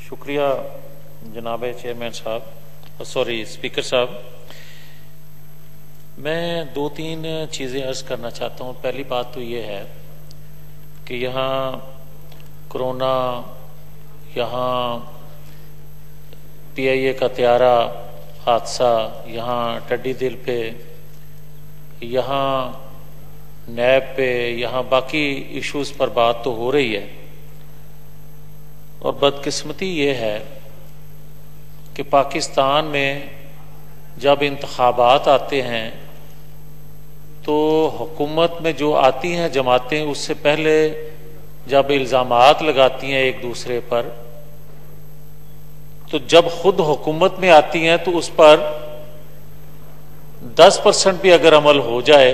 शुक्रिया जनाब चेयरमैन साहब, सॉरी स्पीकर साहब। मैं दो तीन चीज़ें अर्ज़ करना चाहता हूँ। पहली बात तो ये है कि यहाँ कोरोना, यहाँ PIA का त्यारा हादसा, यहाँ टड्डी दिल पे, यहाँ नैब पे, यहाँ बाकी इश्यूज़ पर बात तो हो रही है। और बदकिस्मती ये है कि पाकिस्तान में जब इंतखाबात आते हैं तो हुकूमत में जो आती हैं जमातें, उससे पहले जब इल्ज़ामात लगाती हैं एक दूसरे पर, तो जब खुद हुकूमत में आती हैं तो उस पर 10% भी अगर अमल हो जाए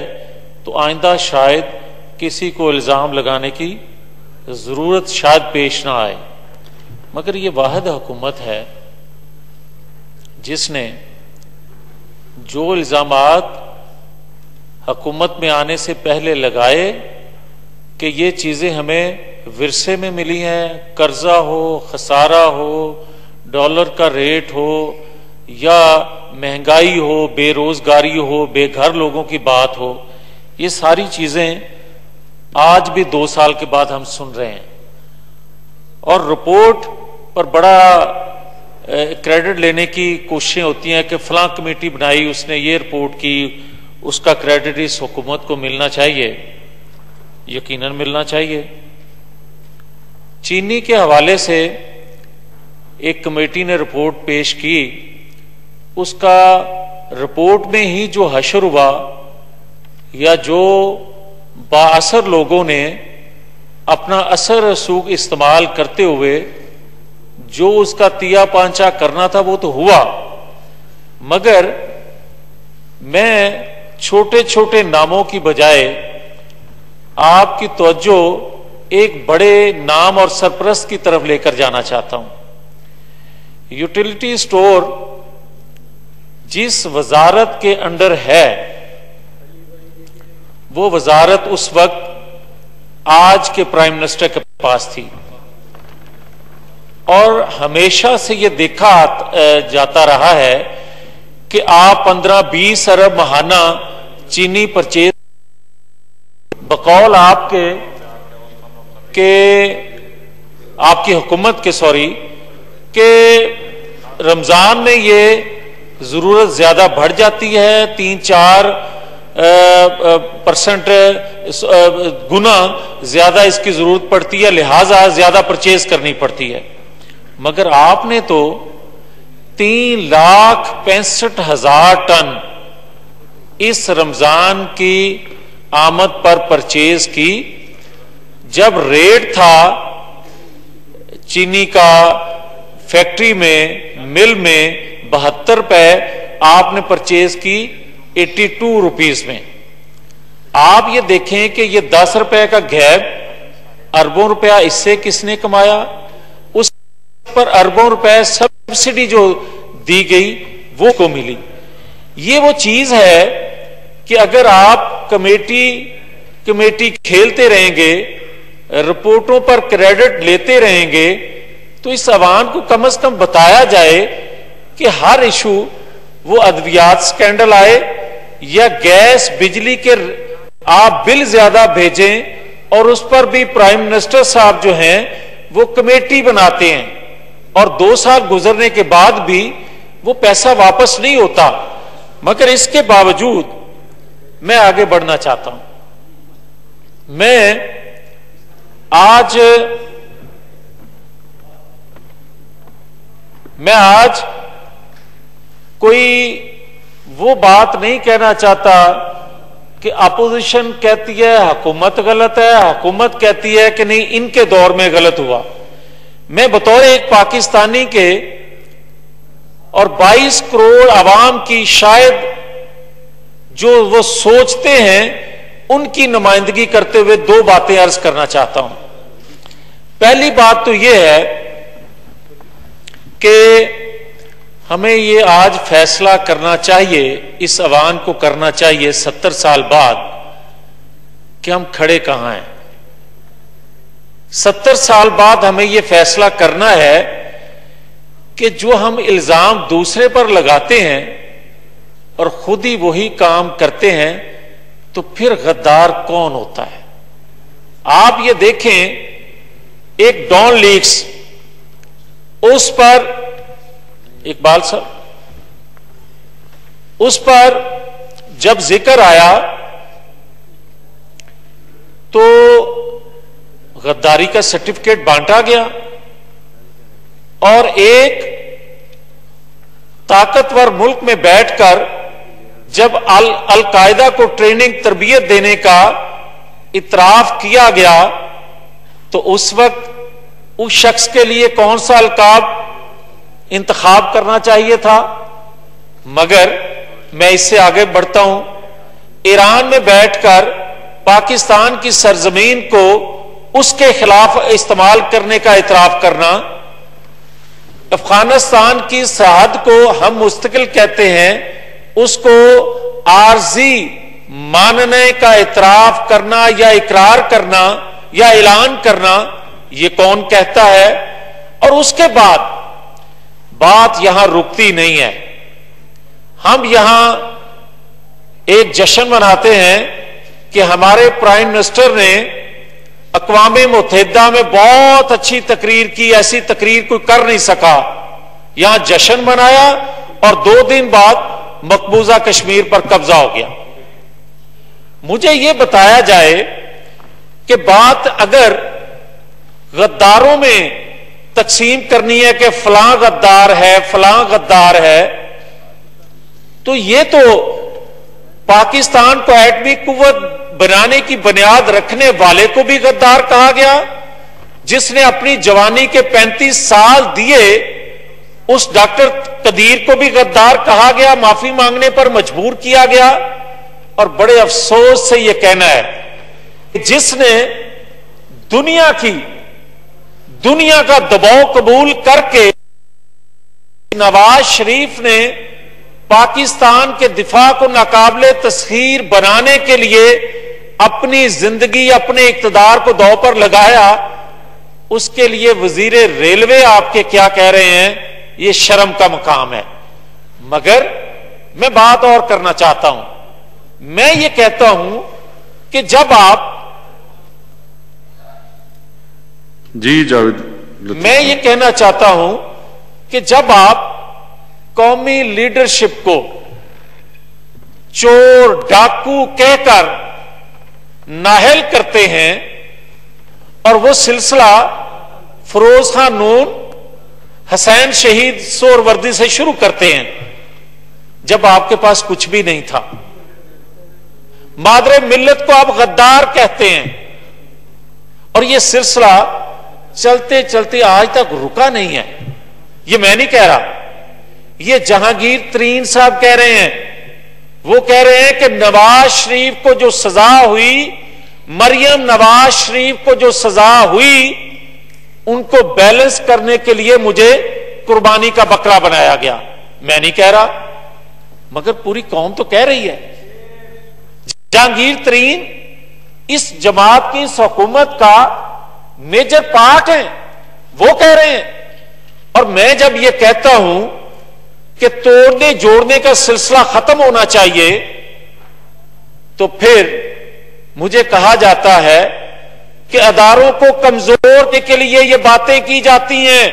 तो आइंदा शायद किसी को इल्ज़ाम लगाने की ज़रूरत शायद पेश ना आए। मगर ये वाहिद हुकूमत है जिसने जो इल्ज़ामात हुकूमत में आने से पहले लगाए कि ये चीज़ें हमें विरसे में मिली हैं, कर्जा हो, खसारा हो, डॉलर का रेट हो, या महंगाई हो, बेरोजगारी हो, बेघर लोगों की बात हो, ये सारी चीज़ें आज भी 2 साल के बाद हम सुन रहे हैं। और रिपोर्ट पर बड़ा क्रेडिट लेने की कोशिशें होती हैं कि फलां कमेटी बनाई, उसने ये रिपोर्ट की, उसका क्रेडिट इस हुकूमत को मिलना चाहिए। यकीनन मिलना चाहिए। चीनी के हवाले से एक कमेटी ने रिपोर्ट पेश की, उसका रिपोर्ट में ही जो हशर हुआ या जो बाअसर लोगों ने अपना असर रसूख इस्तेमाल करते हुए जो उसका तिया पांचा करना था वो तो हुआ, मगर मैं छोटे छोटे नामों की बजाय आपकी तवज्जो एक बड़े नाम और सरपरस्त की तरफ लेकर जाना चाहता हूं। यूटिलिटी स्टोर जिस वजारत के अंडर है, वो वजारत उस वक्त आज के प्राइम मिनिस्टर के पास थी और हमेशा से ये देखा जाता रहा है कि आप 15-20 अरब महाना चीनी परचेज बकौल आपकी हुकूमत के के रमजान में ये जरूरत ज्यादा बढ़ जाती है, 3-4% गुना ज्यादा इसकी जरूरत पड़ती है, लिहाजा ज्यादा परचेज करनी पड़ती है। मगर आपने तो 3,65,000 टन इस रमजान की आमद पर परचेज की, जब रेट था चीनी का फैक्ट्री में, मिल में 72 रुपए, आपने परचेज की 82 रुपीज में। आप ये देखें कि ये 10 रुपए का गैप, अरबों रुपया इससे किसने कमाया, उस पर अरबों रुपए सब्सिडी जो दी गई वो को मिली। ये वो चीज है कि अगर आप कमेटी खेलते रहेंगे, रिपोर्टों पर क्रेडिट लेते रहेंगे, तो इस अवाम को कम से कम बताया जाए कि हर इशू, वो अद्वियात स्कैंडल आए या गैस बिजली के आप बिल ज्यादा भेजें और उस पर भी प्राइम मिनिस्टर साहब जो हैं वो कमेटी बनाते हैं और 2 साल गुजरने के बाद भी वो पैसा वापस नहीं होता। मगर इसके बावजूद मैं आगे बढ़ना चाहता हूं। मैं आज कोई वो बात नहीं कहना चाहता कि अपोजिशन कहती है हुकूमत गलत है, हुकूमत कहती है कि नहीं इनके दौर में गलत हुआ। मैं बतौर एक पाकिस्तानी के और 22 करोड़ आवाम की शायद जो वो सोचते हैं उनकी नुमाइंदगी करते हुए 2 बातें अर्ज करना चाहता हूं। पहली बात तो यह है कि हमें ये आज फैसला करना चाहिए, इस अवाम को करना चाहिए 70 साल बाद, कि हम खड़े कहां हैं। 70 साल बाद हमें यह फैसला करना है کہ جو ہم الزام دوسرے پر لگاتے ہیں اور خود ہی وہی کام کرتے ہیں تو پھر غدار کون ہوتا ہے؟ آپ یہ دیکھیں، ایک ڈان لیکس، اس پر اقبال صاحب، اس پر جب ذکر آیا تو غداری کا سرٹیفکیٹ بانٹا گیا، اور ایک طاقتور ملک میں بیٹھ کر جب القاعدہ کو ٹریننگ تربیت دینے کا اعتراف کیا گیا تو اس وقت اس شخص کے لیے کون سا القاب انتخاب کرنا چاہیے تھا؟ مگر میں اس سے آگے بڑھتا ہوں، ایران میں بیٹھ کر پاکستان کی سرزمین کو اس کے خلاف استعمال کرنے کا اعتراف کرنا، افغانستان کی سرحد کو ہم مستقل کہتے ہیں، اس کو عارضی ماننے کا اعتراف کرنا یا اقرار کرنا یا اعلان کرنا، یہ کون کہتا ہے؟ اور اس کے بعد بات یہاں رکتی نہیں ہے، ہم یہاں ایک جشن مناتے ہیں کہ ہمارے پرائم منسٹر نے اقوام متحدہ میں بہت اچھی تقریر کی، ایسی تقریر کوئی کر نہیں سکا، یہاں جشن منایا اور 2 دن بعد مقبوضہ کشمیر پر قبضہ ہو گیا۔ مجھے یہ بتایا جائے کہ بات اگر غداروں میں تقسیم کرنی ہے کہ فلاں غدار ہے فلاں غدار ہے، تو یہ تو پاکستان کو ایٹمی قوت بنانے کی بنیاد رکھنے والے کو بھی غدار کہا گیا، جس نے اپنی جوانی کے 35 سال دیے اس ڈاکٹر قدیر کو بھی غدار کہا گیا، معافی مانگنے پر مجبور کیا گیا، اور بڑے افسوس سے یہ کہنا ہے کہ جس نے دنیا کا دباؤ قبول کر کے نواز شریف نے پاکستان کے دفاع کو ناقابل تسخیر بنانے کے لیے اپنی زندگی اپنے اقتدار کو داؤ پر لگایا، اس کے لیے وزیر ریلوے آپ کے کیا کہہ رہے ہیں؟ یہ شرم کا مقام ہے۔ مگر میں بات اور کرنا چاہتا ہوں، میں یہ کہتا ہوں کہ جب آپ میں یہ کہنا چاہتا ہوں کہ جب آپ قومی لیڈرشپ کو چور ڈاکو کہہ کر نااہل کرتے ہیں اور وہ سلسلہ فیروز خان نون حسین شہید سور وردی سے شروع کرتے ہیں جب آپ کے پاس کچھ بھی نہیں تھا، مادر ملت کو آپ غدار کہتے ہیں، اور یہ سلسلہ چلتے چلتے آج تک رکا نہیں ہے۔ یہ میں نہیں کہہ رہا، یہ جہانگیر ترین صاحب کہہ رہے ہیں، وہ کہہ رہے ہیں کہ نواز شریف کو جو سزا ہوئی، مریم نواز شریف کو جو سزا ہوئی، ان کو بیلنس کرنے کے لیے مجھے قربانی کا بکرا بنایا گیا۔ میں نہیں کہہ رہا، مگر پوری قوم تو کہہ رہی ہے۔ جہانگیر ترین اس جماعت کی اس حکومت کا میجر پارٹ ہیں، وہ کہہ رہے ہیں، اور میں جب یہ کہتا ہوں کہ توڑنے جوڑنے کا سلسلہ ختم ہونا چاہیے، تو پھر مجھے کہا جاتا ہے کہ اداروں کو کمزور کرنے کے لیے یہ باتیں کی جاتی ہیں،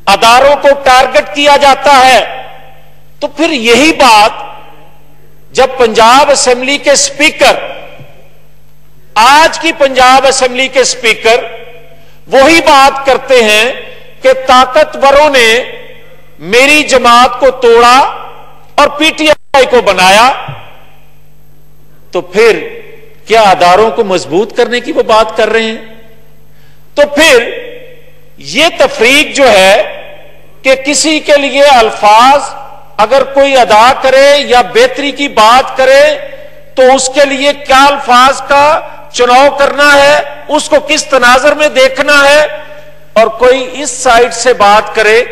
اداروں کو ٹارگٹ کیا جاتا ہے۔ تو پھر یہی بات جب پنجاب اسمبلی کے اسپیکر، آج کی پنجاب اسمبلی کے اسپیکر وہی بات کرتے ہیں کہ طاقتوروں نے میری جماعت کو توڑا اور پی ٹی آئی کو بنایا، تو پھر کیا اداروں کو مضبوط کرنے کی وہ بات کر رہے ہیں؟ تو پھر یہ تفریق جو ہے کہ کسی کے لیے الفاظ اگر کوئی ادا کرے یا بہتری کی بات کرے تو اس کے لیے کیا الفاظ کا چناؤ کرنا ہے، اس کو کس تناظر میں دیکھنا ہے، اور کوئی اس سائڈ سے بات کرے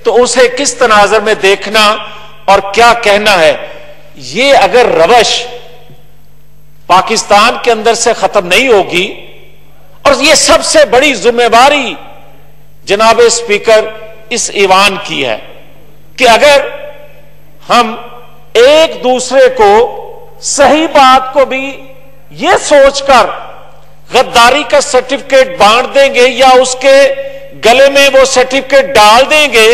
تو اسے کس تناظر میں دیکھنا اور کیا کہنا ہے۔ یہ اگر روش پاکستان کے اندر سے ختم نہیں ہوگی، اور یہ سب سے بڑی ذمہ داری जनाब स्पीकर इस ईवान की है कि अगर हम एक दूसरे को सही बात को भी ये सोचकर गद्दारी का सर्टिफिकेट बांट देंगे या उसके गले में वो सर्टिफिकेट डाल देंगे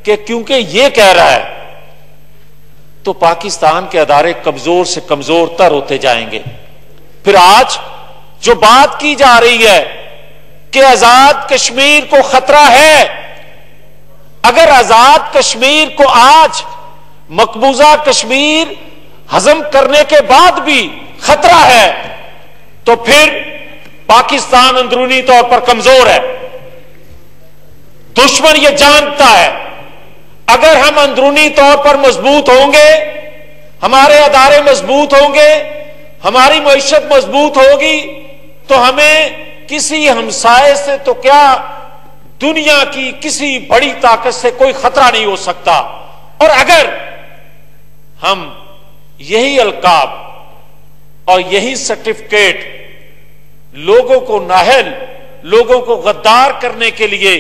कि क्योंकि ये कह रहा है, तो पाकिस्तान के अदारे कमजोर से कमजोर तर होते जाएंगे। फिर आज जो बात की जा रही है कि आजाद कश्मीर को खतरा है, अगर आजाद कश्मीर को आज मकबूजा कश्मीर हजम करने के बाद भी खतरा है, तो फिर पाकिस्तान अंदरूनी तौर पर कमजोर है। दुश्मन यह जानता है अगर हम अंदरूनी तौर पर मजबूत होंगे, हमारे अदारे मजबूत होंगे, हमारी मईशत मजबूत होगी, तो हमें किसी हमसाए से तो क्या दुनिया की किसी बड़ी ताकत से कोई खतरा नहीं हो सकता। और अगर हम यही अलकाब और यही सर्टिफिकेट लोगों को नाहल, लोगों को गद्दार करने के लिए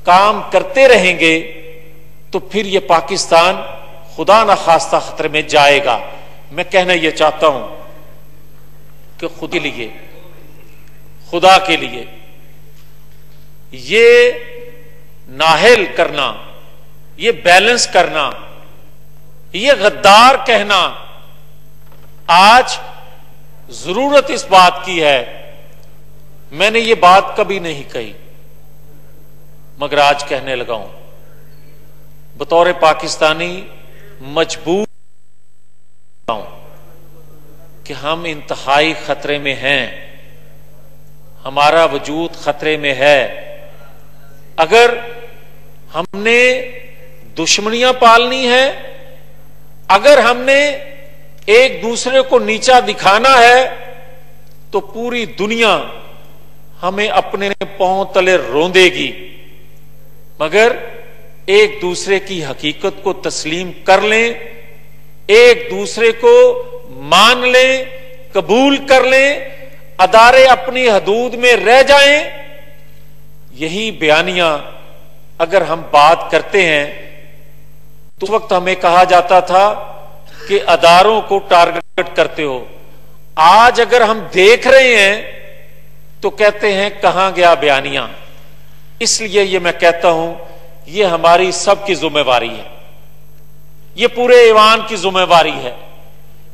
काम करते रहेंगे, तो फिर यह पाकिस्तान खुदा न खास्ता खतरे में जाएगा। मैं कहना यह चाहता हूं कि खुद के लिए, खुदा के लिए ये नाहल करना, ये बैलेंस करना, ये गद्दार कहना, आज जरूरत इस बात की है। मैंने ये बात कभी नहीं कही, मगर आज कहने लगा हूं। बतौर पाकिस्तानी मजबूर हूं कि हम इंतहाई खतरे में हैं, हमारा वजूद खतरे में है। अगर हमने दुश्मनियां पालनी है, अगर हमने एक दूसरे को नीचा दिखाना है, तो पूरी दुनिया हमें अपने पांव तले रोंदेगी। मगर एक दूसरे की हकीकत को तस्लीम कर लें, एक दूसरे को मान लें, कबूल कर लें, अदारे अपनी हदूद में रह जाएं, यही बयानियां अगर हम बात करते हैं, तो उस वक्त हमें कहा जाता था कि अदारों को टारगेट करते हो। आज अगर हम देख रहे हैं तो कहते हैं कहां गया बयानियां। इसलिए ये मैं कहता हूं, ये हमारी सबकी जिम्मेवारी है, ये पूरे ईवान की जिम्मेवारी है,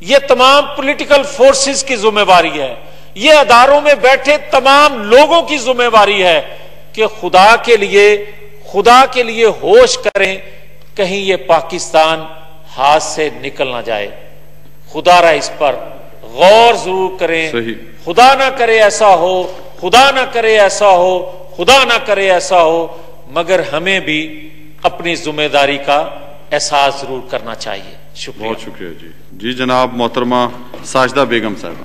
ये तमाम पॉलिटिकल फोर्सेस की जिम्मेवारी है, ये अदारों में बैठे तमाम लोगों की जिम्मेवारी है कि खुदा के लिए होश करें, कहीं ये पाकिस्तान हाथ से निकल ना जाए। खुदा रा इस पर गौर जरूर करें। खुदा ना करे ऐसा हो, खुदा ना करे ऐसा हो, खुदा ना करे ऐसा हो, मगर हमें भी अपनी जिम्मेदारी का एहसास जरूर करना चाहिए। शुक्रिया। बहुत शुक्रिया जी। जी जनाब मोहतरमा साजिदा बेगम साहब।